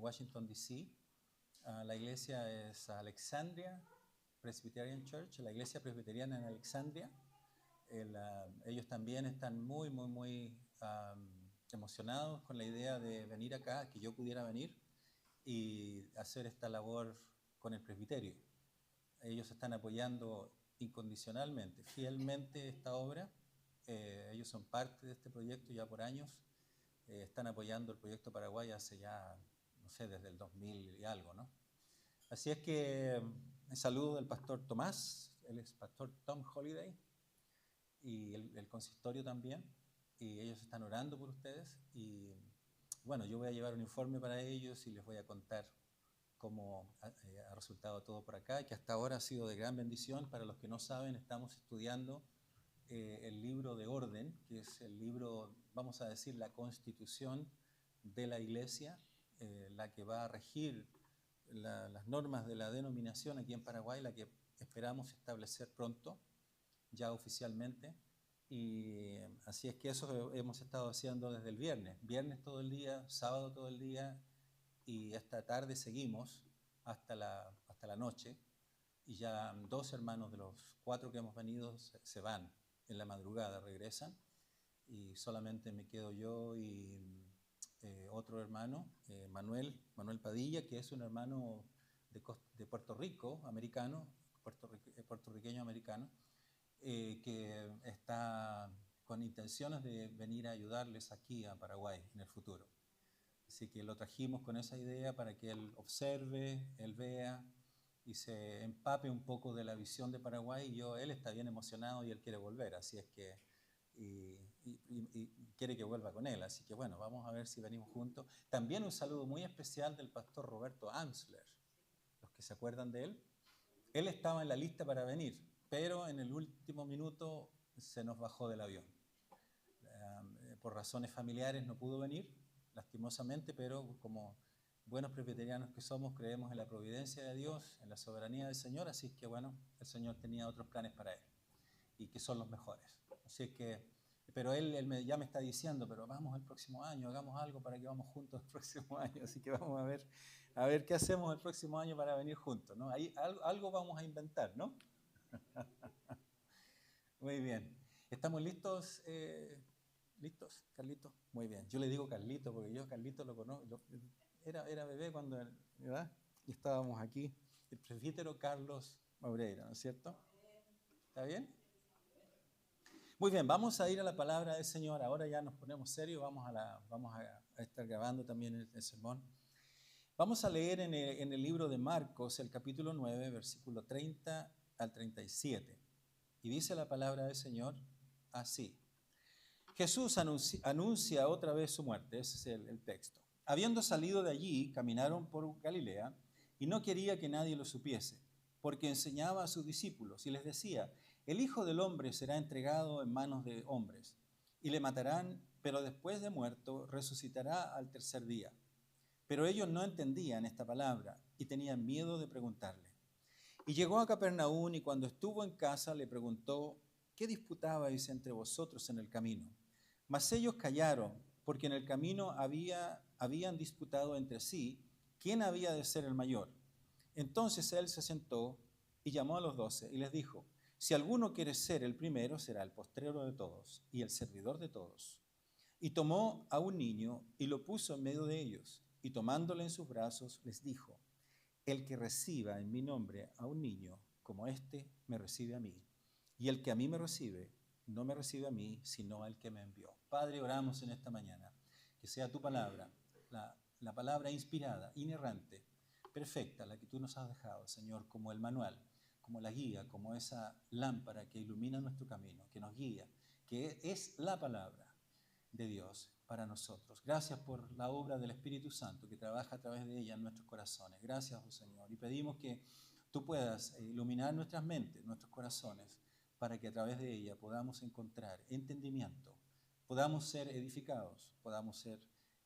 Washington, D.C. La iglesia es Alexandria Presbyterian Church, la iglesia presbiteriana en Alexandria. Ellos también están muy emocionados con la idea de venir acá, que yo pudiera venir y hacer esta labor con el presbiterio. Ellos están apoyando incondicionalmente, fielmente esta obra. Ellos son parte de este proyecto ya por años. Están apoyando el proyecto Paraguay hace ya, no sé, desde el 2000 y algo, ¿no? Así es que saludo del pastor Tomás, él es pastor Tom Holiday, y el consistorio también, y ellos están orando por ustedes. Y bueno, yo voy a llevar un informe para ellos y les voy a contar cómo ha resultado todo por acá, y que hasta ahora ha sido de gran bendición. Para los que no saben, estamos estudiando el libro de orden, que es el libro, vamos a decir, la constitución de la iglesia, la que va a regir las normas de la denominación aquí en Paraguay, la que esperamos establecer pronto, ya oficialmente. Y así es que eso hemos estado haciendo desde el viernes todo el día, sábado todo el día, y esta tarde seguimos hasta la noche. Y ya 2 hermanos de los 4 que hemos venido se van en la madrugada, regresan, y solamente me quedo yo y otro hermano, Manuel Padilla, que es un hermano de Puerto Rico, americano, puertorriqueño americano, que está con intenciones de venir a ayudarles aquí a Paraguay en el futuro. Así que lo trajimos con esa idea para que él observe, él vea y se empape un poco de la visión de Paraguay. Él está bien emocionado y él quiere volver, así es que y quiere que vuelva con él. Así que bueno, vamos a ver si venimos juntos. También un saludo muy especial del pastor Roberto Amsler, los que se acuerdan de él. Él estaba en la lista para venir, pero en el último minuto se nos bajó del avión. Por razones familiares no pudo venir, lastimosamente, pero como buenos presbiterianos que somos, creemos en la providencia de Dios, en la soberanía del Señor, así que bueno, el Señor tenía otros planes para él, y que son los mejores. Así que, pero él ya me está diciendo, pero vamos el próximo año, hagamos algo para que vamos juntos el próximo año, así que vamos a ver qué hacemos el próximo año para venir juntos, ¿no? Ahí algo vamos a inventar, ¿no? Muy bien. ¿Estamos listos? ¿Listos, Carlito? Muy bien. Yo le digo Carlito porque yo Carlito lo conozco. Era bebé cuando, ¿verdad? Y estábamos aquí. El presbítero Carlos Maureira, ¿no es cierto? ¿Está bien? Muy bien, vamos a ir a la palabra del Señor. Ahora ya nos ponemos serios, vamos a estar grabando también el sermón. Vamos a leer en el libro de Marcos, el capítulo 9, versículo 30 al 37. Y dice la palabra del Señor así. Jesús anuncia otra vez su muerte, ese es el texto. Habiendo salido de allí, caminaron por Galilea, y no quería que nadie lo supiese, porque enseñaba a sus discípulos y les decía: el Hijo del Hombre será entregado en manos de hombres, y le matarán, pero después de muerto resucitará al tercer día. Pero ellos no entendían esta palabra y tenían miedo de preguntarle. Y llegó a Capernaum, y cuando estuvo en casa le preguntó: ¿qué disputabais entre vosotros en el camino? Mas ellos callaron, porque en el camino habían disputado entre sí quién había de ser el mayor. Entonces él se sentó y llamó a los 12 y les dijo: si alguno quiere ser el primero, será el postrero de todos y el servidor de todos. Y tomó a un niño y lo puso en medio de ellos, y tomándole en sus brazos les dijo: el que reciba en mi nombre a un niño como este, me recibe a mí. Y el que a mí me recibe, no me recibe a mí, sino al que me envió. Padre, oramos en esta mañana, que sea tu palabra, la palabra inspirada, inerrante, perfecta, la que tú nos has dejado, Señor, como el manual, como la guía, como esa lámpara que ilumina nuestro camino, que nos guía, que es la palabra de Dios para nosotros. Gracias por la obra del Espíritu Santo que trabaja a través de ella en nuestros corazones. Gracias, oh Señor. Y pedimos que tú puedas iluminar nuestras mentes, nuestros corazones, para que a través de ella podamos encontrar entendimiento, podamos ser edificados, podamos ser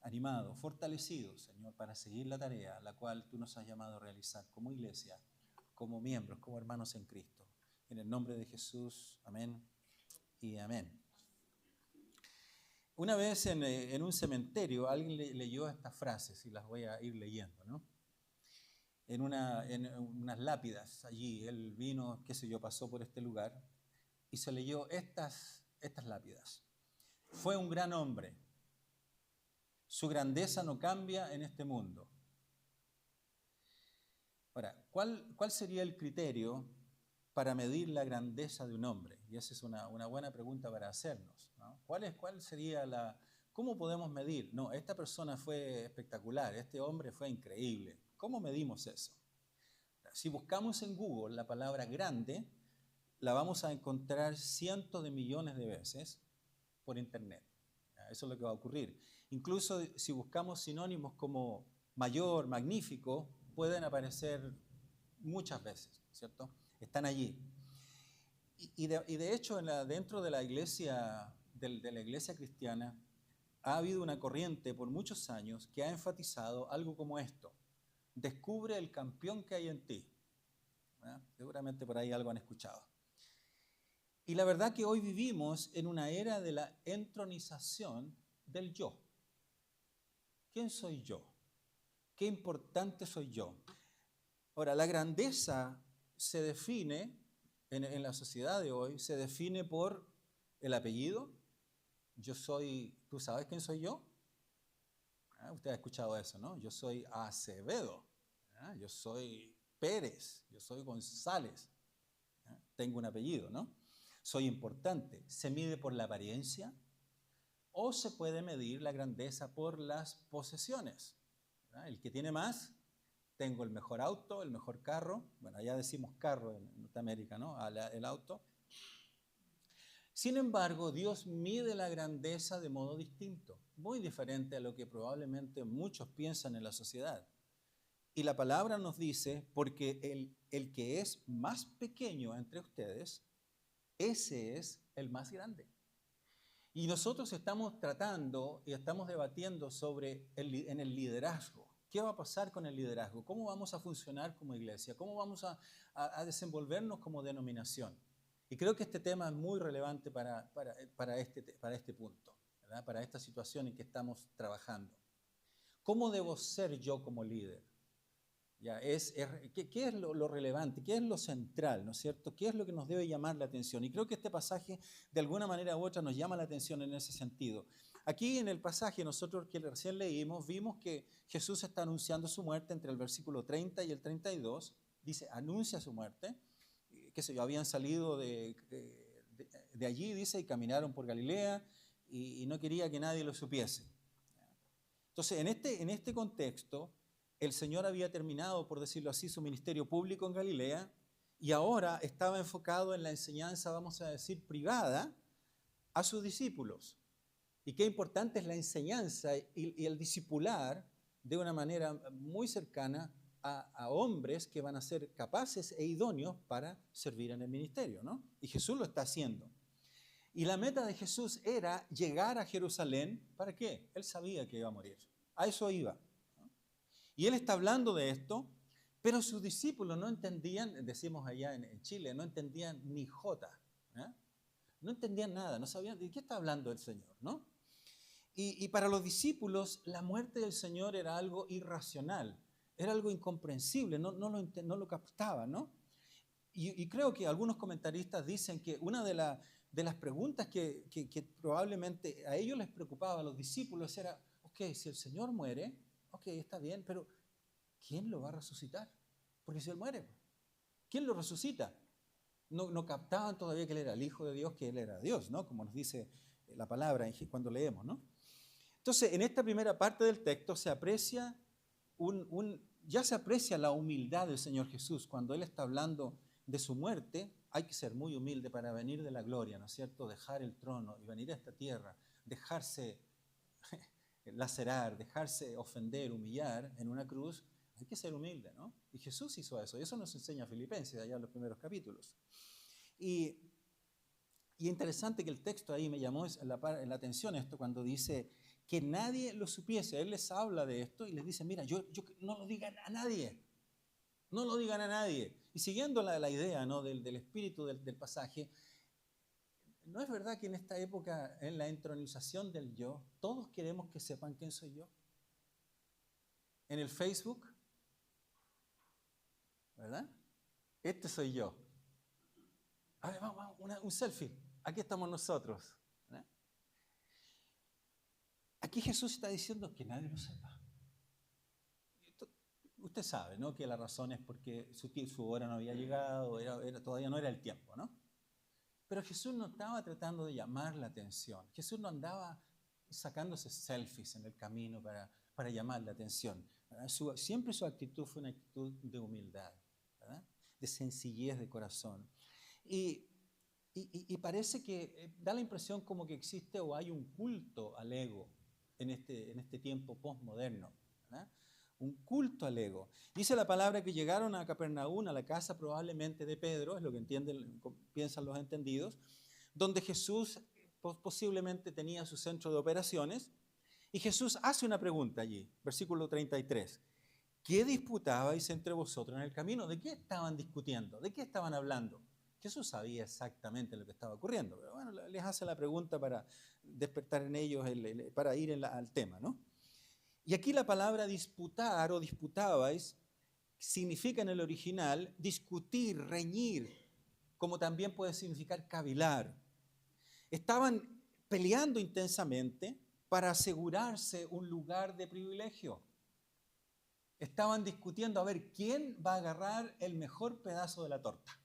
animados, fortalecidos, Señor, para seguir la tarea la cual tú nos has llamado a realizar como iglesia, como miembros, como hermanos en Cristo. En el nombre de Jesús, amén y amén. Una vez en un cementerio alguien leyó estas frases y las voy a ir leyendo, ¿no? En unas lápidas allí, él vino, qué sé yo, pasó por este lugar y se leyó estas lápidas. Fue un gran hombre. Su grandeza no cambia en este mundo. Ahora, ¿cuál sería el criterio para medir la grandeza de un hombre? Y esa es una buena pregunta para hacernos, ¿no? ¿Cuál sería cómo podemos medir? No, esta persona fue espectacular, este hombre fue increíble. ¿Cómo medimos eso? Si buscamos en Google la palabra grande, la vamos a encontrar cientos de millones de veces por internet. Eso es lo que va a ocurrir. Incluso si buscamos sinónimos como mayor, magnífico, pueden aparecer muchas veces, ¿cierto? Están allí. Y de hecho, dentro de la iglesia cristiana, ha habido una corriente por muchos años que ha enfatizado algo como esto: descubre el campeón que hay en ti. ¿Verdad? Seguramente por ahí algo han escuchado. Y la verdad que hoy vivimos en una era de la entronización del yo. ¿Quién soy yo? ¿Qué importante soy yo? Ahora, la grandeza se define, en la sociedad de hoy, se define por el apellido. ¿Tú sabes quién soy yo? Usted ha escuchado eso, ¿no? Yo soy Acevedo, yo soy Pérez, yo soy González. Tengo un apellido, ¿no? Soy importante. ¿Se mide por la apariencia? ¿O se puede medir la grandeza por las posesiones? El que tiene más, tengo el mejor auto, el mejor carro. Bueno, allá decimos carro en Norteamérica, ¿no? El auto. Sin embargo, Dios mide la grandeza de modo distinto, muy diferente a lo que probablemente muchos piensan en la sociedad. Y la palabra nos dice, porque el que es más pequeño entre ustedes, ese es el más grande. Y nosotros estamos tratando y estamos debatiendo en el liderazgo. ¿Qué va a pasar con el liderazgo? ¿Cómo vamos a funcionar como iglesia? ¿Cómo vamos a desenvolvernos como denominación? Y creo que este tema es muy relevante para este punto, ¿verdad? Para esta situación en que estamos trabajando. ¿Cómo debo ser yo como líder? ¿Qué es lo relevante? ¿Qué es lo central? ¿No es cierto? ¿Qué es lo que nos debe llamar la atención? Y creo que este pasaje, de alguna manera u otra, nos llama la atención en ese sentido. Aquí en el pasaje, nosotros que recién leímos, vimos que Jesús está anunciando su muerte entre el versículo 30 y el 32. Dice, anuncia su muerte. Qué sé yo, habían salido de allí, dice, y caminaron por Galilea y no quería que nadie lo supiese. Entonces, en este contexto, el Señor había terminado, por decirlo así, su ministerio público en Galilea y ahora estaba enfocado en la enseñanza, vamos a decir, privada a sus discípulos. Y qué importante es la enseñanza y el discipular de una manera muy cercana a hombres que van a ser capaces e idóneos para servir en el ministerio, ¿no? Y Jesús lo está haciendo. Y la meta de Jesús era llegar a Jerusalén. ¿Para qué? Él sabía que iba a morir. A eso iba. Y él está hablando de esto, pero sus discípulos no entendían, decimos allá en Chile, no entendían ni jota. No entendían nada, no sabían de qué está hablando el Señor, ¿no? Y para los discípulos la muerte del Señor era algo irracional, era algo incomprensible, no lo captaban, ¿no? Y creo que algunos comentaristas dicen que una de las preguntas que probablemente a ellos les preocupaba, a los discípulos, era, ok, si el Señor muere, ok, está bien, pero ¿quién lo va a resucitar? Porque si Él muere, ¿quién lo resucita? No captaban todavía que Él era el Hijo de Dios, que Él era Dios, ¿no? Como nos dice la palabra cuando leemos, ¿no? Entonces, en esta primera parte del texto se aprecia ya se aprecia la humildad del Señor Jesús. Cuando Él está hablando de su muerte, hay que ser muy humilde para venir de la gloria, ¿no es cierto? Dejar el trono y venir a esta tierra, dejarse lacerar, dejarse ofender, humillar en una cruz. Hay que ser humilde, ¿no? Y Jesús hizo eso, y eso nos enseña Filipenses, allá en los primeros capítulos. Y interesante que el texto ahí me llamó la atención esto cuando dice que nadie lo supiese. Él les habla de esto y les dice, mira, yo no lo digan a nadie, no lo digan a nadie. Y siguiendo la idea, ¿no? del espíritu del pasaje, ¿No es verdad que en esta época, en la entronización del yo, todos queremos que sepan quién soy yo? En el Facebook, ¿verdad? Este soy yo. A ver, vamos, un selfie. Aquí estamos nosotros, ¿verdad? Aquí Jesús está diciendo que nadie lo sepa. Usted sabe, ¿no?, que la razón es porque su hora no había llegado, todavía no era el tiempo, ¿no? Pero Jesús no estaba tratando de llamar la atención. Jesús no andaba sacándose selfies en el camino para llamar la atención. Siempre su actitud fue una actitud de humildad, ¿verdad?, de sencillez de corazón. Y parece que da la impresión como que existe o hay un culto al ego en este tiempo postmoderno, ¿verdad? Un culto al ego. Dice la palabra que llegaron a Capernaum, a la casa probablemente de Pedro, es lo que piensan los entendidos, donde Jesús posiblemente tenía su centro de operaciones, y Jesús hace una pregunta allí, versículo 33. ¿Qué disputabais entre vosotros en el camino? ¿De qué estaban discutiendo? ¿De qué estaban hablando? Jesús sabía exactamente lo que estaba ocurriendo, pero bueno, les hace la pregunta para despertar en ellos, para ir al tema, ¿no? Y aquí la palabra disputar o disputabais significa en el original discutir, reñir, como también puede significar cavilar. Estaban peleando intensamente para asegurarse un lugar de privilegio. Estaban discutiendo a ver quién va a agarrar el mejor pedazo de la torta.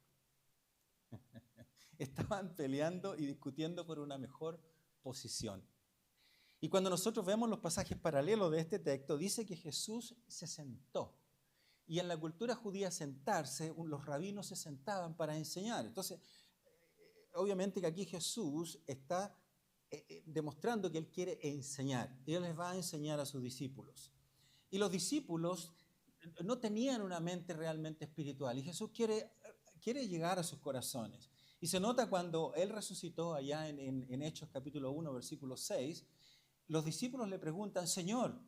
Estaban peleando y discutiendo por una mejor posición. Y cuando nosotros vemos los pasajes paralelos de este texto, dice que Jesús se sentó. Y en la cultura judía sentarse, los rabinos se sentaban para enseñar. Entonces, obviamente que aquí Jesús está demostrando que Él quiere enseñar. Y Él les va a enseñar a sus discípulos. Y los discípulos no tenían una mente realmente espiritual. Y Jesús quiere llegar a sus corazones. Y se nota cuando Él resucitó allá en Hechos capítulo 1, versículo 6, los discípulos le preguntan: Señor,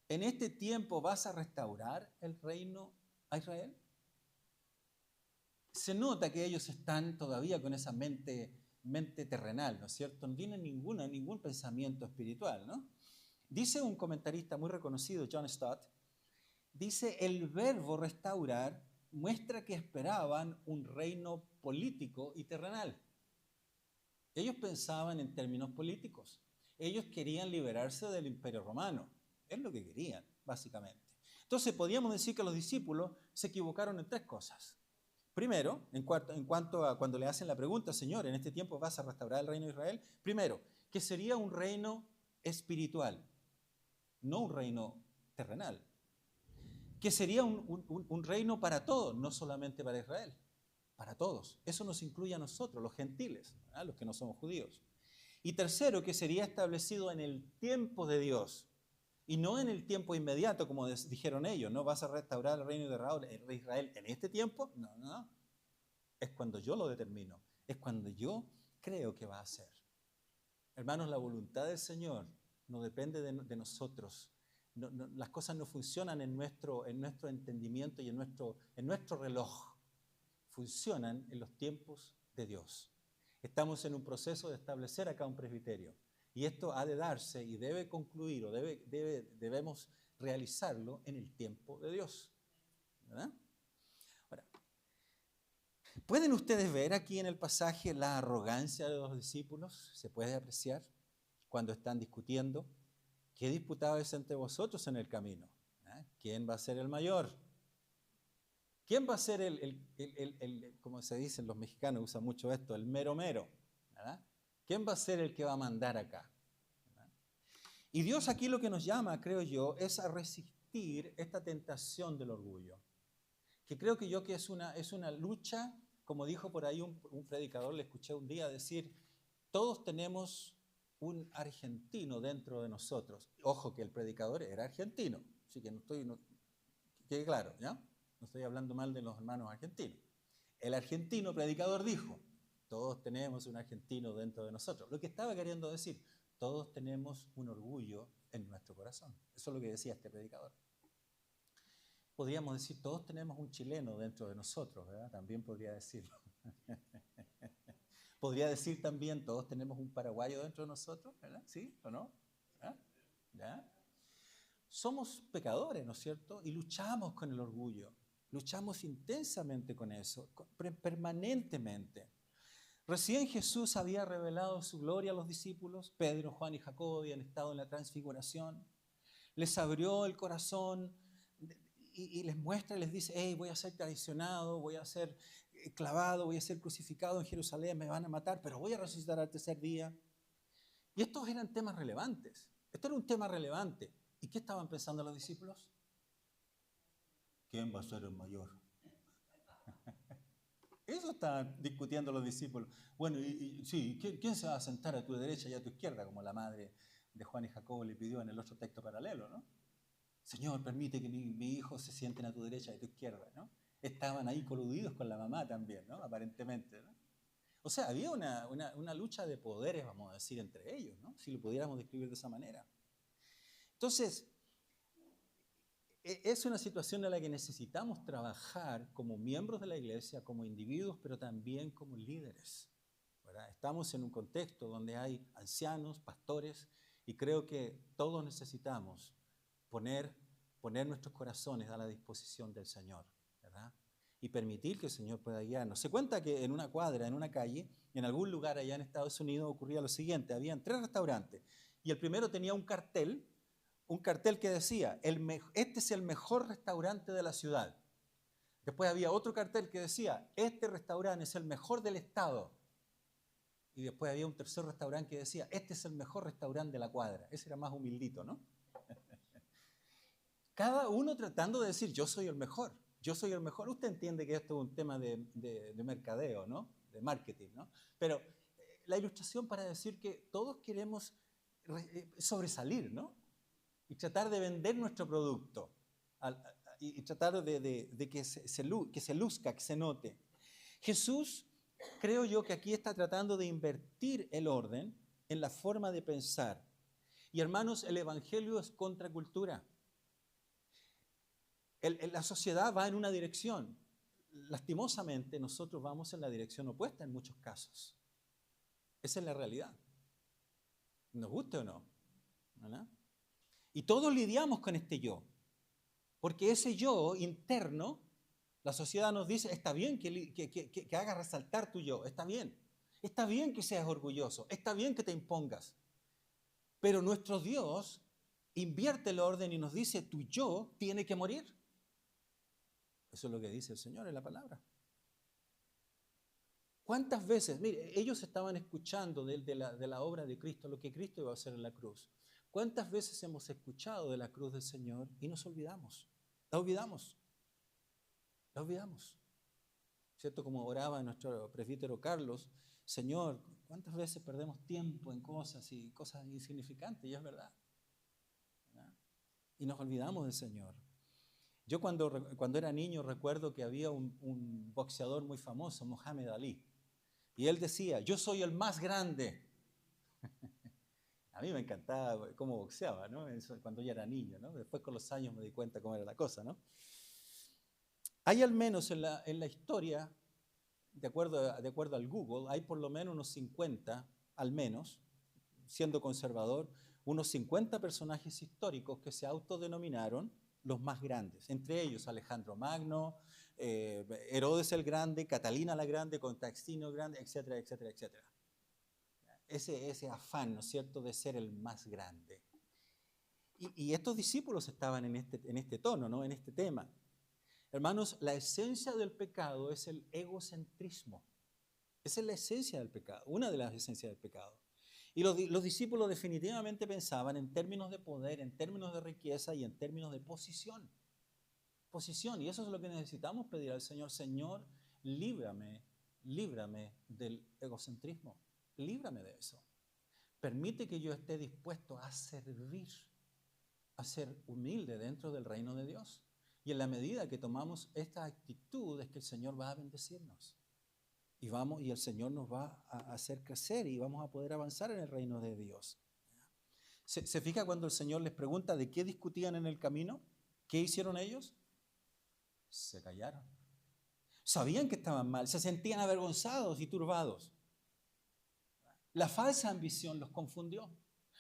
¿en este tiempo vas a restaurar el reino a Israel? Se nota que ellos están todavía con esa mente terrenal, ¿no es cierto? No tienen ningún pensamiento espiritual, ¿no? Dice un comentarista muy reconocido, John Stott, dice: el verbo restaurar muestra que esperaban un reino político y terrenal. Ellos pensaban en términos políticos. Ellos querían liberarse del Imperio Romano. Es lo que querían, básicamente. Entonces, podríamos decir que los discípulos se equivocaron en tres cosas. Primero, en cuanto a cuando le hacen la pregunta: Señor, ¿en este tiempo vas a restaurar el reino de Israel? Primero, que sería un reino espiritual, no un reino terrenal. Que sería un reino para todos, no solamente para Israel, para todos. Eso nos incluye a nosotros, los gentiles, ¿verdad?, los que no somos judíos. Y tercero, que sería establecido en el tiempo de Dios y no en el tiempo inmediato, como dijeron ellos. ¿No vas a restaurar el reino de Israel en este tiempo? No. Es cuando yo lo determino, es cuando yo creo que va a ser. Hermanos, la voluntad del Señor no depende de nosotros. Las cosas no funcionan en nuestro entendimiento y en nuestro reloj. Funcionan en los tiempos de Dios. Estamos en un proceso de establecer acá un presbiterio. Y esto ha de darse y debe concluir o debemos realizarlo en el tiempo de Dios, ¿verdad? Ahora, ¿pueden ustedes ver aquí en el pasaje la arrogancia de los discípulos? ¿Se puede apreciar cuando están discutiendo? ¿Qué disputabais entre vosotros en el camino? ¿Quién va a ser el mayor? ¿Quién va a ser como se dicen los mexicanos, usan mucho esto, el mero mero? ¿Verdad? ¿Quién va a ser el que va a mandar acá? ¿Verdad? Y Dios aquí lo que nos llama, creo yo, es a resistir esta tentación del orgullo. Que creo que es una lucha, como dijo por ahí un predicador, le escuché un día decir: todos tenemos un argentino dentro de nosotros. Ojo que el predicador era argentino, así que quede claro, ¿ya? No estoy hablando mal de los hermanos argentinos. El argentino predicador dijo: todos tenemos un argentino dentro de nosotros. Lo que estaba queriendo decir: todos tenemos un orgullo en nuestro corazón. Eso es lo que decía este predicador. Podríamos decir: todos tenemos un chileno dentro de nosotros, ¿verdad? También podría decirlo. Podría decir también, todos tenemos un paraguayo dentro de nosotros, ¿verdad? ¿Sí o no? ¿Ah? ¿Ya? Somos pecadores, ¿no es cierto? Y luchamos con el orgullo, luchamos intensamente con eso, permanentemente. Recién Jesús había revelado su gloria a los discípulos, Pedro, Juan y Jacobo habían estado en la transfiguración, les abrió el corazón y les muestra y les dice, hey, voy a ser traicionado, voy a ser clavado, voy a ser crucificado en Jerusalén, me van a matar, pero voy a resucitar al tercer día. Y estos eran temas relevantes, esto era un tema relevante. ¿Y qué estaban pensando los discípulos? ¿Quién va a ser el mayor? Eso estaban discutiendo los discípulos. Bueno, sí, ¿quién se va a sentar a tu derecha y a tu izquierda? Como la madre de Juan y Jacobo le pidió en el otro texto paralelo, ¿no? Señor, permite que mi hijo se sienten a tu derecha y a tu izquierda, ¿no? Estaban ahí coludidos con la mamá también, ¿no? Aparentemente, ¿no? O sea, había una lucha de poderes, vamos a decir, entre ellos, ¿no? Si lo pudiéramos describir de esa manera. Entonces, es una situación en la que necesitamos trabajar como miembros de la iglesia, como individuos, pero también como líderes, ¿verdad? Estamos en un contexto donde hay ancianos, pastores, y creo que todos necesitamos poner nuestros corazones a la disposición del Señor, ¿verdad? Y permitir que el Señor pueda guiarnos. Se cuenta que en una cuadra, en una calle, en algún lugar allá en Estados Unidos ocurría lo siguiente: habían 3 restaurantes y el primero tenía un cartel que decía, este es el mejor restaurante de la ciudad. Después había otro cartel que decía, este restaurante es el mejor del estado. Y después había un tercer restaurante que decía, este es el mejor restaurante de la cuadra. Ese era más humildito, ¿no? Cada uno tratando de decir, yo soy el mejor, yo soy el mejor. Usted entiende que esto es un tema de mercadeo, ¿no? De marketing, ¿no? Pero la ilustración para decir que todos queremos sobresalir, ¿no? Y tratar de vender nuestro producto, y tratar de que se luzca, que se note. Jesús, creo yo que aquí está tratando de invertir el orden en la forma de pensar. Y hermanos, el Evangelio es contracultura. La sociedad va en una dirección. Lastimosamente, nosotros vamos en la dirección opuesta en muchos casos. Esa es la realidad. ¿Nos guste o no? ¿Verdad? Y todos lidiamos con este yo. Porque ese yo interno, la sociedad nos dice, está bien que hagas resaltar tu yo, está bien que seas orgulloso, está bien que te impongas. Pero nuestro Dios invierte el orden y nos dice, tu yo tiene que morir. Eso es lo que dice el Señor en la palabra. ¿Cuántas veces? Mire, ellos estaban escuchando de la obra de Cristo, lo que Cristo iba a hacer en la cruz. ¿Cuántas veces hemos escuchado de la cruz del Señor y nos olvidamos? La olvidamos. La olvidamos. ¿Cierto? Como oraba nuestro presbítero Carlos, Señor, ¿cuántas veces perdemos tiempo en cosas insignificantes? Y es verdad. ¿Verdad? Y nos olvidamos del Señor. Yo cuando era niño recuerdo que había un boxeador muy famoso, Muhammad Ali, y él decía, yo soy el más grande. A mí me encantaba cómo boxeaba, ¿no? Eso, cuando yo era niño, ¿no? Después con los años me di cuenta cómo era la cosa, ¿no? Hay al menos en la historia, de acuerdo al Google, hay por lo menos unos 50, al menos, siendo conservador, unos 50 personajes históricos que se autodenominaron los más grandes. Entre ellos Alejandro Magno, Herodes el Grande, Catalina la Grande, Constantino el Grande, etcétera, etcétera, etcétera. Ese afán, ¿no es cierto?, de ser el más grande. Y estos discípulos estaban en este tono, ¿no?, en este tema. Hermanos, la esencia del pecado es el egocentrismo. Esa es la esencia del pecado, una de las esencias del pecado. Y los discípulos definitivamente pensaban en términos de poder, en términos de riqueza y en términos de posición. Posición, y eso es lo que necesitamos pedir al Señor. Señor, líbrame del egocentrismo. Líbrame de eso. Permite que yo esté dispuesto a servir, a ser humilde dentro del reino de Dios. Y en la medida que tomamos esta actitud es que el Señor va a bendecirnos. Y el Señor nos va a hacer crecer y vamos a poder avanzar en el reino de Dios. ¿Se fija cuando el Señor les pregunta de qué discutían en el camino? ¿Qué hicieron ellos? Se callaron. Sabían que estaban mal, se sentían avergonzados y turbados. La falsa ambición los confundió.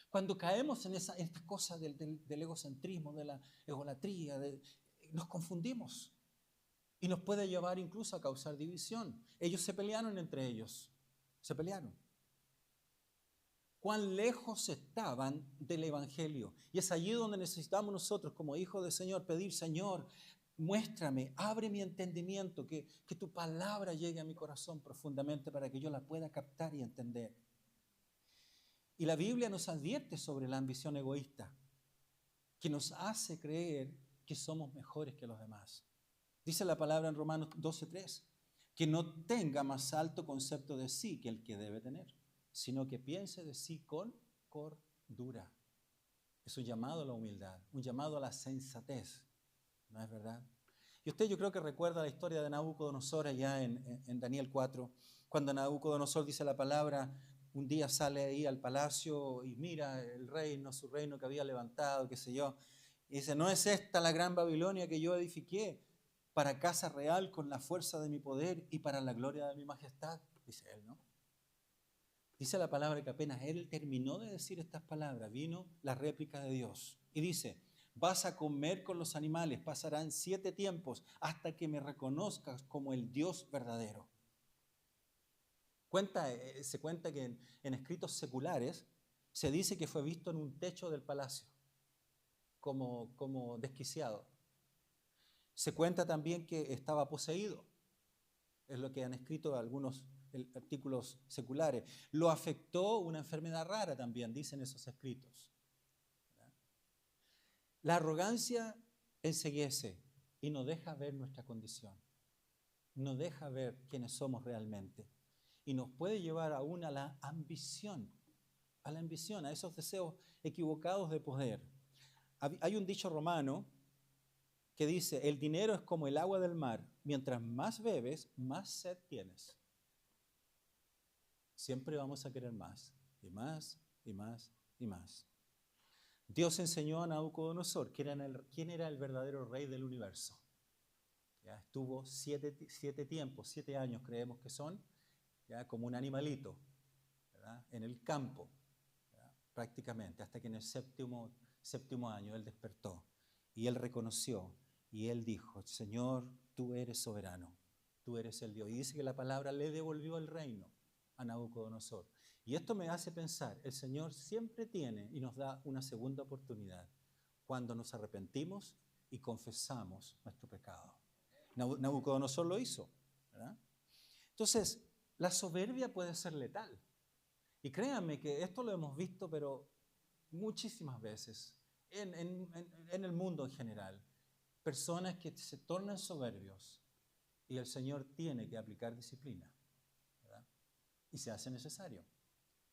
Cuando caemos en estas cosas del egocentrismo, de la egolatría, nos confundimos y nos puede llevar incluso a causar división. Ellos se pelearon entre ellos, se pelearon. Cuán lejos estaban del Evangelio. Y es allí donde necesitamos nosotros como hijos del Señor pedir: Señor, muéstrame, abre mi entendimiento, que tu palabra llegue a mi corazón profundamente para que yo la pueda captar y entender. Y la Biblia nos advierte sobre la ambición egoísta, que nos hace creer que somos mejores que los demás. Dice la palabra en Romanos 12:3, que no tenga más alto concepto de sí que el que debe tener, sino que piense de sí con cordura. Es un llamado a la humildad, un llamado a la sensatez, ¿no es verdad? Y usted, yo creo que recuerda la historia de Nabucodonosor allá en Daniel 4, cuando Nabucodonosor, dice la palabra, un día sale ahí al palacio y mira el reino, su reino que había levantado, qué sé yo, y dice: ¿no es esta la gran Babilonia que yo edifiqué para casa real con la fuerza de mi poder y para la gloria de mi majestad? Dice él, ¿no? Dice la palabra que apenas él terminó de decir estas palabras, vino la réplica de Dios y dice: vas a comer con los animales, pasarán 7 tiempos hasta que me reconozcas como el Dios verdadero. Se cuenta que en escritos seculares se dice que fue visto en un techo del palacio como desquiciado. Se cuenta también que estaba poseído, es lo que han escrito algunos artículos seculares. Lo afectó una enfermedad rara también, dicen esos escritos. La arrogancia enceguece y nos deja ver nuestra condición, nos deja ver quiénes somos realmente y nos puede llevar aún a la ambición, a esos deseos equivocados de poder. Hay un dicho romano que dice: el dinero es como el agua del mar, mientras más bebes, más sed tienes. Siempre vamos a querer más, y más, y más, y más. Dios enseñó a Nabucodonosor quién era el verdadero rey del universo. Ya estuvo 7 tiempos, 7 años creemos que son, ya como un animalito, ¿verdad?, en el campo, ¿verdad?, prácticamente, hasta que en el séptimo año él despertó y él reconoció y él dijo: Señor, tú eres soberano, tú eres el Dios. Y dice que la palabra le devolvió el reino a Nabucodonosor. Y esto me hace pensar: el Señor siempre tiene y nos da una segunda oportunidad cuando nos arrepentimos y confesamos nuestro pecado. Nabucodonosor lo hizo, ¿verdad? Entonces, la soberbia puede ser letal. Y créanme que esto lo hemos visto, pero muchísimas veces, en el mundo en general. Personas que se tornan soberbios y el Señor tiene que aplicar disciplina, ¿verdad?, y se hace necesario.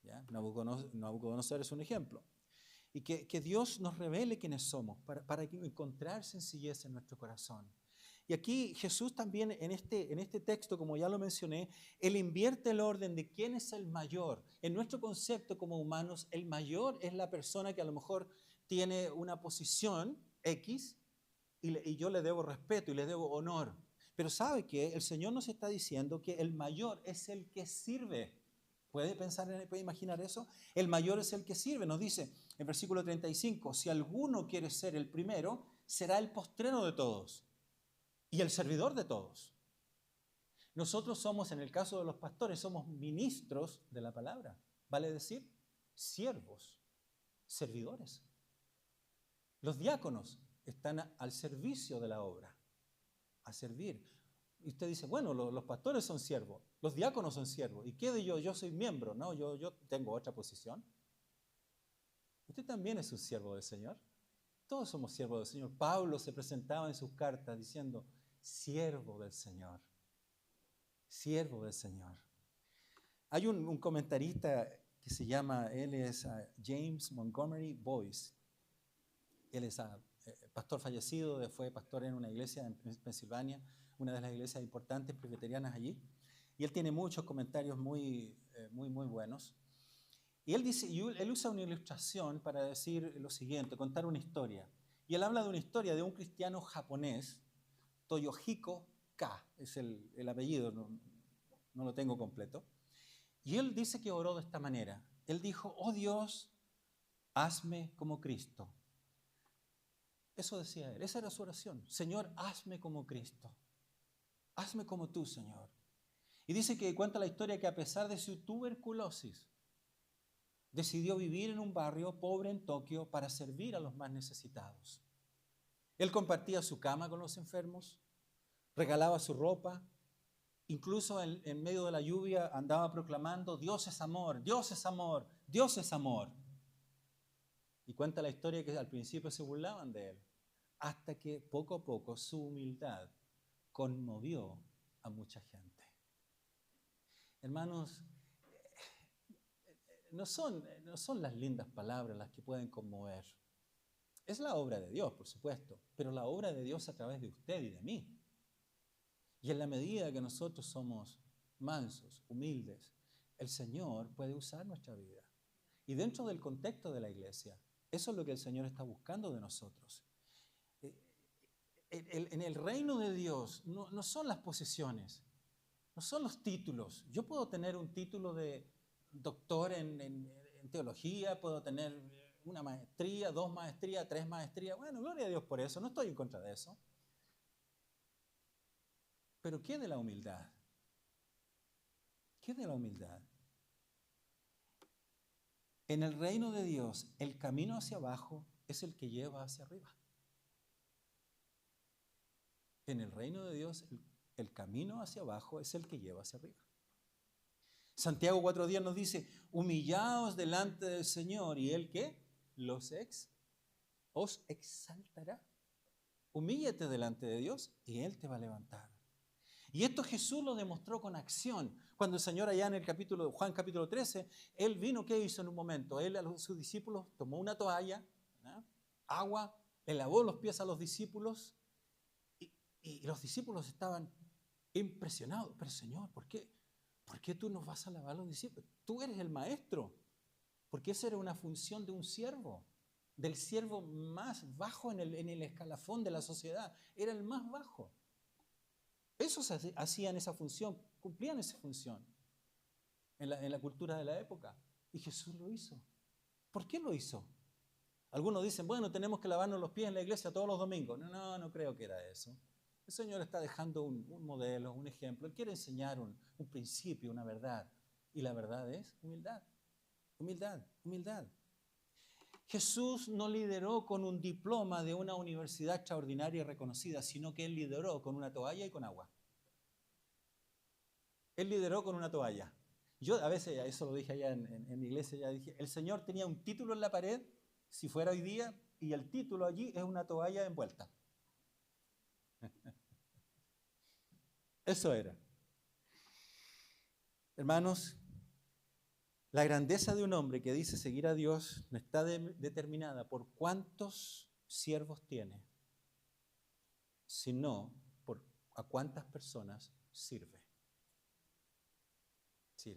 ¿Ya? Nabucodonosor es un ejemplo. Y que Dios nos revele quiénes somos para encontrar sencillez en nuestro corazón. Y aquí Jesús también en este texto, como ya lo mencioné, Él invierte el orden de quién es el mayor. En nuestro concepto como humanos, el mayor es la persona que a lo mejor tiene una posición X y yo le debo respeto y le debo honor. Pero ¿sabe qué? El Señor nos está diciendo que el mayor es el que sirve. ¿Puede imaginar eso? El mayor es el que sirve. Nos dice en versículo 35, si alguno quiere ser el primero, será el postrero de todos y el servidor de todos. Nosotros somos, en el caso de los pastores, somos ministros de la palabra. Vale decir, siervos, servidores. Los diáconos están al servicio de la obra, a servir. Y usted dice: bueno, los pastores son siervos, los diáconos son siervos. ¿Y qué de yo? Yo soy miembro, ¿no? Yo tengo otra posición. Usted también es un siervo del Señor. Todos somos siervos del Señor. Pablo se presentaba en sus cartas diciendo: siervo del Señor. Siervo del Señor. Hay un comentarista que se llama, él es James Montgomery Boyce. Él es pastor fallecido, fue pastor en una iglesia en Pensilvania, una de las iglesias importantes presbiterianas allí. Y él tiene muchos comentarios muy buenos. Y él dice, él usa una ilustración para decir lo siguiente, contar una historia. Y él habla de una historia de un cristiano japonés, Toyohiko Ka, es el apellido, no lo tengo completo. Y él dice que oró de esta manera. Él dijo, oh Dios, hazme como Cristo. Eso decía él, esa era su oración. Señor, hazme como Cristo. Hazme como tú, Señor. Y dice que cuenta la historia que a pesar de su tuberculosis, decidió vivir en un barrio pobre en Tokio para servir a los más necesitados. Él compartía su cama con los enfermos, regalaba su ropa, incluso en medio de la lluvia andaba proclamando, Dios es amor, Dios es amor, Dios es amor. Y cuenta la historia que al principio se burlaban de él, hasta que poco a poco su humildad conmovió a mucha gente. Hermanos, no son las lindas palabras las que pueden conmover. Es la obra de Dios, por supuesto, pero la obra de Dios a través de usted y de mí. Y en la medida que nosotros somos mansos, humildes, el Señor puede usar nuestra vida. Y dentro del contexto de la iglesia, eso es lo que el Señor está buscando de nosotros. En el reino de Dios no son las posesiones, no son los títulos. Yo puedo tener un título de doctor en teología, puedo tener una maestría, 2 maestrías, 3 maestrías. Bueno, gloria a Dios por eso, no estoy en contra de eso. Pero ¿qué de la humildad? ¿Qué de la humildad? En el reino de Dios, el camino hacia abajo es el que lleva hacia arriba. En el reino de Dios, el camino hacia abajo es el que lleva hacia arriba. Santiago 4:10 nos dice, humillaos delante del Señor y Él ¿qué? Os exaltará. Humíllate delante de Dios y Él te va a levantar. Y esto Jesús lo demostró con acción. Cuando el Señor allá en el Juan capítulo 13, Él vino, ¿qué hizo en un momento? Él a sus discípulos tomó una toalla, ¿no? Agua, le lavó los pies a los discípulos y los discípulos estaban impresionados. Pero Señor, ¿por qué? ¿Por qué tú nos vas a lavar a los discípulos? Tú eres el maestro. Porque esa era una función de un siervo, del siervo más bajo en el escalafón de la sociedad. Era el más bajo. Esos hacían esa función, cumplían esa función en la cultura de la época. Y Jesús lo hizo. ¿Por qué lo hizo? Algunos dicen, bueno, tenemos que lavarnos los pies en la iglesia todos los domingos. No creo que era eso. El Señor está dejando un modelo, un ejemplo. Él quiere enseñar un principio, una verdad. Y la verdad es humildad. Humildad, humildad. Jesús no lideró con un diploma de una universidad extraordinaria y reconocida, sino que Él lideró con una toalla y con agua. Él lideró con una toalla. Yo a veces, eso lo dije allá en mi iglesia, ya dije, el Señor tenía un título en la pared, si fuera hoy día, y el título allí es una toalla envuelta. Eso era. Hermanos, la grandeza de un hombre que dice seguir a Dios no está determinada por cuántos siervos tiene, sino por a cuántas personas sirve.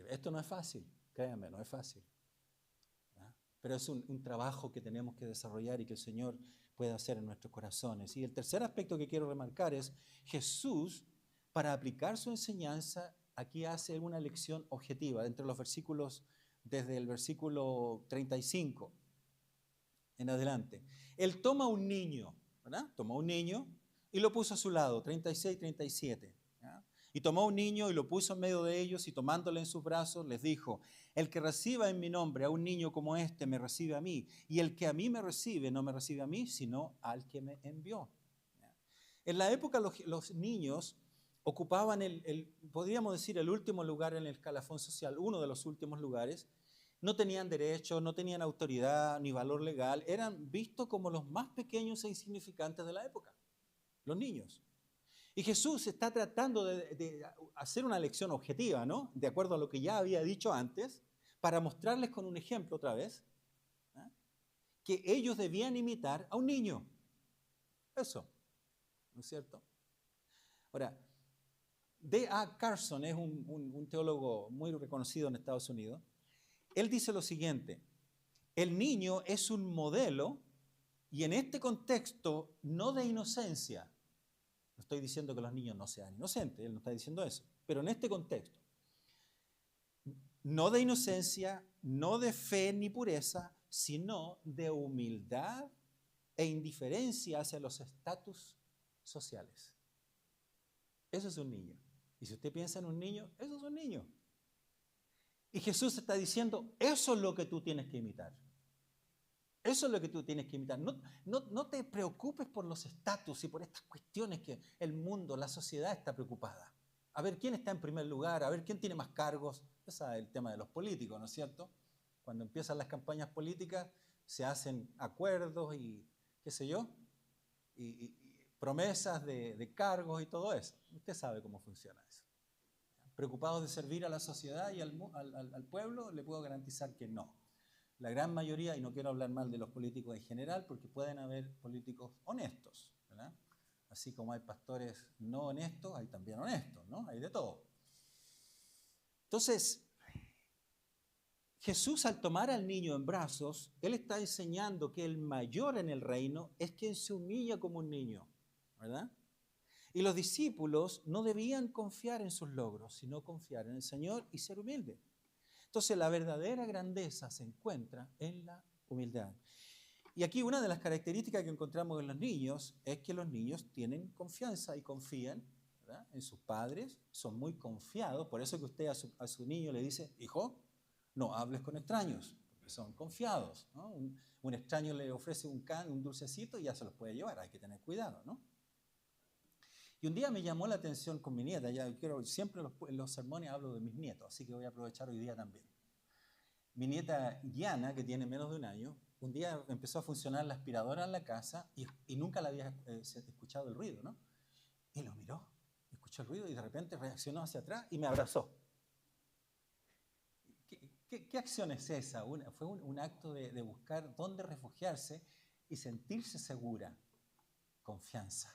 Esto no es fácil, créanme, no es fácil. ¿Ya? Pero es un trabajo que tenemos que desarrollar y que el Señor puede hacer en nuestros corazones. Y el tercer aspecto que quiero remarcar es Jesús, para aplicar su enseñanza, aquí hace una lección objetiva entre los versículos, desde el versículo 35 en adelante. Él toma un niño, ¿verdad? Tomó un niño y lo puso a su lado, 36, 37. ¿Ya? Y tomó un niño y lo puso en medio de ellos y tomándole en sus brazos les dijo, el que reciba en mi nombre a un niño como este me recibe a mí, y el que a mí me recibe no me recibe a mí, sino al que me envió. ¿Ya? En la época los niños ocupaban podríamos decir, el último lugar en el escalafón social, uno de los últimos lugares. No tenían derechos, no tenían autoridad ni valor legal, eran vistos como los más pequeños e insignificantes de la época, los niños. Y Jesús está tratando de hacer una lección objetiva, ¿no? De acuerdo a lo que ya había dicho antes, para mostrarles con un ejemplo otra vez, ¿eh? Que ellos debían imitar a un niño. Eso, ¿no es cierto? Ahora, D.A. Carson es un teólogo muy reconocido en Estados Unidos. Él dice lo siguiente, el niño es un modelo y en este contexto no de inocencia. No estoy diciendo que los niños no sean inocentes, él no está diciendo eso, pero en este contexto no de inocencia, no de fe ni pureza, sino de humildad e indiferencia hacia los estatus sociales. Eso es un niño. Y si usted piensa en un niño, eso es un niño. Y Jesús está diciendo, eso es lo que tú tienes que imitar. Eso es lo que tú tienes que imitar. No te preocupes por los estatus y por estas cuestiones que el mundo, la sociedad está preocupada. A ver quién está en primer lugar, a ver quién tiene más cargos. Ese es el tema de los políticos, ¿no es cierto? Cuando empiezan las campañas políticas, se hacen acuerdos y qué sé yo, y promesas de cargos y todo eso. Usted sabe cómo funciona eso. Preocupados de servir a la sociedad y al pueblo, le puedo garantizar que no. La gran mayoría, y no quiero hablar mal de los políticos en general, porque pueden haber políticos honestos, ¿verdad? Así como hay pastores no honestos, hay también honestos, ¿no? Hay de todo. Entonces, Jesús, al tomar al niño en brazos, Él está enseñando que el mayor en el reino es quien se humilla como un niño, ¿verdad? Y los discípulos no debían confiar en sus logros, sino confiar en el Señor y ser humildes. Entonces, la verdadera grandeza se encuentra en la humildad. Y aquí una de las características que encontramos en los niños es que los niños tienen confianza y confían, ¿verdad?, en sus padres, son muy confiados. Por eso que usted a su niño le dice, hijo, no hables con extraños, porque son confiados, ¿no? Un extraño le ofrece un dulcecito y ya se los puede llevar, hay que tener cuidado, ¿no? Y un día me llamó la atención con mi nieta, siempre en los sermones hablo de mis nietos, así que voy a aprovechar hoy día también. Mi nieta Gianna, que tiene menos de un año, un día empezó a funcionar la aspiradora en la casa y nunca la había escuchado el ruido, ¿no? Y lo miró, escuchó el ruido y de repente reaccionó hacia atrás y me abrazó. ¿Qué acción es esa? Fue un acto de buscar dónde refugiarse y sentirse segura. Confianza.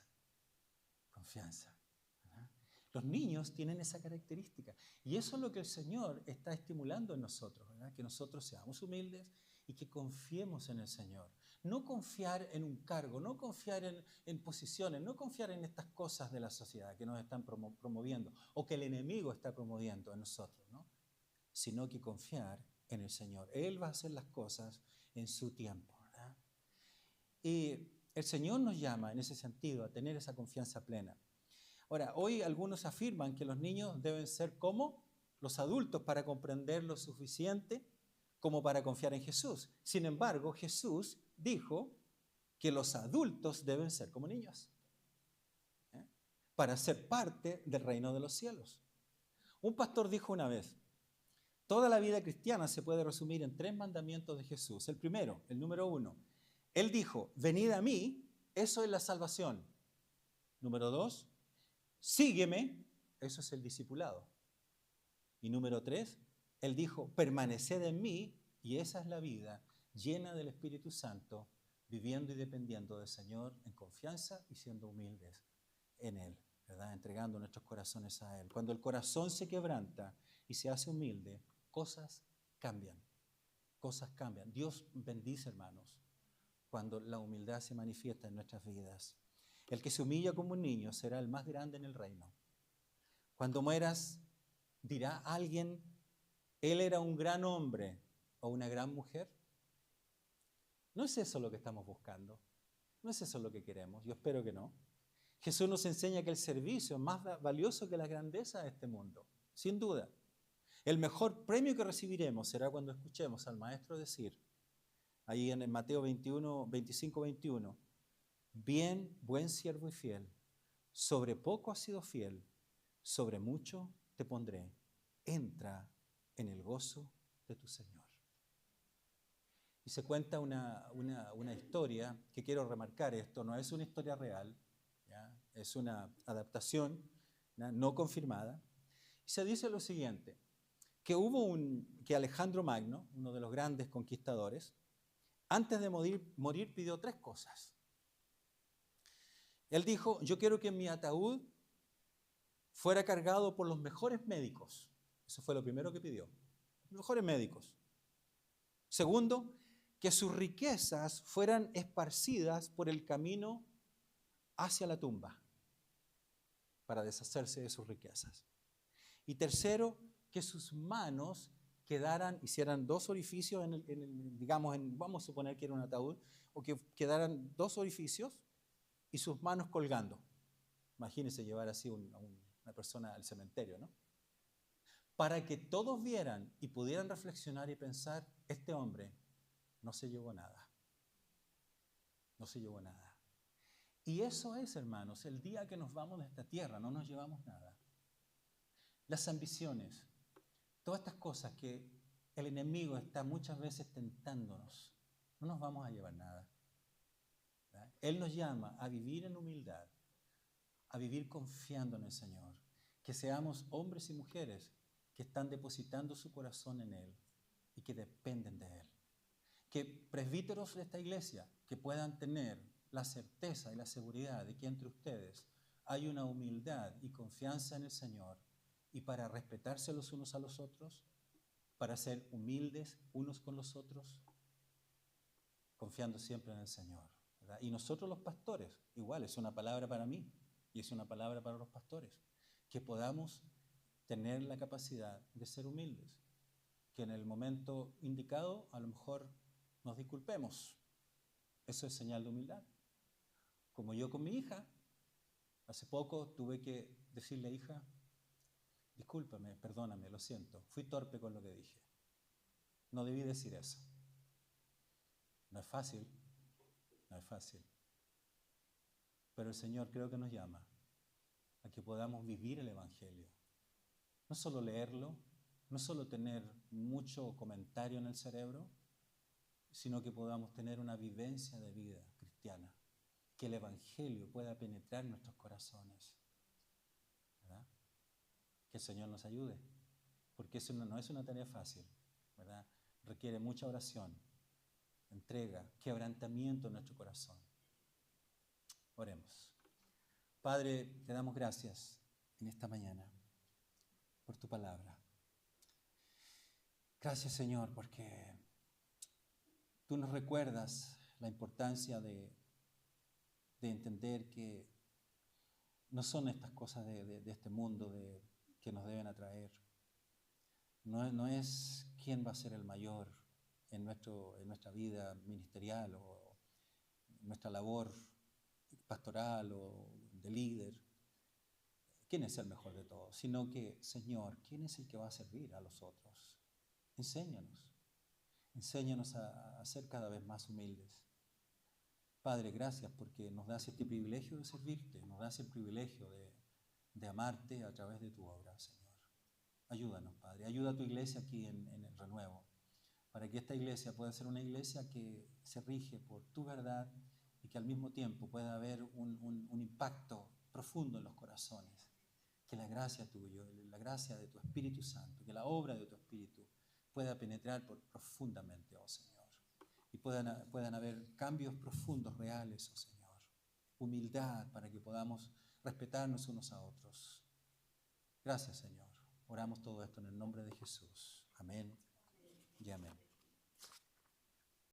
¿Verdad? Los niños tienen esa característica. Y eso es lo que el Señor está estimulando en nosotros, ¿verdad? Que nosotros seamos humildes y que confiemos en el Señor. No confiar en un cargo, no confiar en posiciones, no confiar en estas cosas de la sociedad que nos están promoviendo o que el enemigo está promoviendo en nosotros, ¿no? Sino que confiar en el Señor. Él va a hacer las cosas en su tiempo, ¿verdad? Y el Señor nos llama en ese sentido a tener esa confianza plena. Ahora, hoy algunos afirman que los niños deben ser como los adultos para comprender lo suficiente como para confiar en Jesús. Sin embargo, Jesús dijo que los adultos deben ser como niños, ¿eh?, para ser parte del reino de los cielos. Un pastor dijo una vez, toda la vida cristiana se puede resumir en 3 mandamientos de Jesús. El primero, el número 1, Él dijo, venid a mí, eso es la salvación. Número 2, sígueme, eso es el discipulado. Y número 3, Él dijo, permaneced en mí, y esa es la vida llena del Espíritu Santo, viviendo y dependiendo del Señor en confianza y siendo humildes en Él, ¿verdad? Entregando nuestros corazones a Él. Cuando el corazón se quebranta y se hace humilde, cosas cambian. Cosas cambian. Dios bendice, hermanos, cuando la humildad se manifiesta en nuestras vidas. El que se humilla como un niño será el más grande en el reino. Cuando mueras, dirá alguien, él era un gran hombre o una gran mujer. No es eso lo que estamos buscando. No es eso lo que queremos. Yo espero que no. Jesús nos enseña que el servicio es más valioso que la grandeza de este mundo. Sin duda. El mejor premio que recibiremos será cuando escuchemos al Maestro decir, ahí en el Mateo 25-21, bien, buen siervo y fiel, sobre poco has sido fiel, sobre mucho te pondré, entra en el gozo de tu Señor. Y se cuenta una historia que quiero remarcar, esto no es una historia real, ¿ya? Es una adaptación, ¿ya?, no confirmada. Y se dice lo siguiente, que Alejandro Magno, uno de los grandes conquistadores, antes de morir pidió 3 cosas. Él dijo, yo quiero que mi ataúd fuera cargado por los mejores médicos. Eso fue lo primero que pidió. Los mejores médicos. Segundo, que sus riquezas fueran esparcidas por el camino hacia la tumba para deshacerse de sus riquezas. Y tercero, que sus manos hicieran 2 orificios digamos, vamos a suponer que era un ataúd, o que quedaran 2 orificios y sus manos colgando. Imagínense llevar así a una persona al cementerio, ¿no? Para que todos vieran y pudieran reflexionar y pensar, este hombre no se llevó nada. No se llevó nada. Y eso es, hermanos, el día que nos vamos de esta tierra, no nos llevamos nada. Las ambiciones, todas estas cosas que el enemigo está muchas veces tentándonos, no nos vamos a llevar nada. ¿Verdad? Él nos llama a vivir en humildad, a vivir confiando en el Señor, que seamos hombres y mujeres que están depositando su corazón en Él y que dependen de Él. Que presbíteros de esta iglesia que puedan tener la certeza y la seguridad de que entre ustedes hay una humildad y confianza en el Señor, y para respetarse los unos a los otros, para ser humildes unos con los otros, confiando siempre en el Señor, ¿verdad? Y nosotros los pastores, igual es una palabra para mí y es una palabra para los pastores, que podamos tener la capacidad de ser humildes, que en el momento indicado a lo mejor nos disculpemos. Eso es señal de humildad. Como yo con mi hija, hace poco tuve que decirle, hija, discúlpame, perdóname, lo siento, fui torpe con lo que dije. No debí decir eso. No es fácil, no es fácil. Pero el Señor creo que nos llama a que podamos vivir el Evangelio. No solo leerlo, no solo tener mucho comentario en el cerebro, sino que podamos tener una vivencia de vida cristiana, que el Evangelio pueda penetrar nuestros corazones, ¿verdad? Que el Señor nos ayude, porque eso no es una tarea fácil, ¿verdad? Requiere mucha oración, entrega, quebrantamiento en nuestro corazón. Oremos. Padre, te damos gracias en esta mañana por tu palabra. Gracias, Señor, porque tú nos recuerdas la importancia de entender que no son estas cosas de este mundo que nos deben atraer. No es quién va a ser el mayor en nuestra vida ministerial o en nuestra labor pastoral o de líder. ¿Quién es el mejor de todos? Sino que, Señor, ¿quién es el que va a servir a los otros? Enséñanos a ser cada vez más humildes. Padre, gracias porque nos das este privilegio de servirte, nos das el privilegio de amarte a través de tu obra, Señor. Ayúdanos, Padre, ayuda a tu iglesia aquí en el Renuevo, para que esta iglesia pueda ser una iglesia que se rige por tu verdad y que al mismo tiempo pueda haber un impacto profundo en los corazones. Que la gracia tuya, la gracia de tu Espíritu Santo, que la obra de tu Espíritu pueda penetrar profundamente, oh Señor. Y puedan haber cambios profundos, reales, oh Señor. Humildad para que podamos respetarnos unos a otros. Gracias, Señor. Oramos todo esto en el nombre de Jesús. Amén y amén.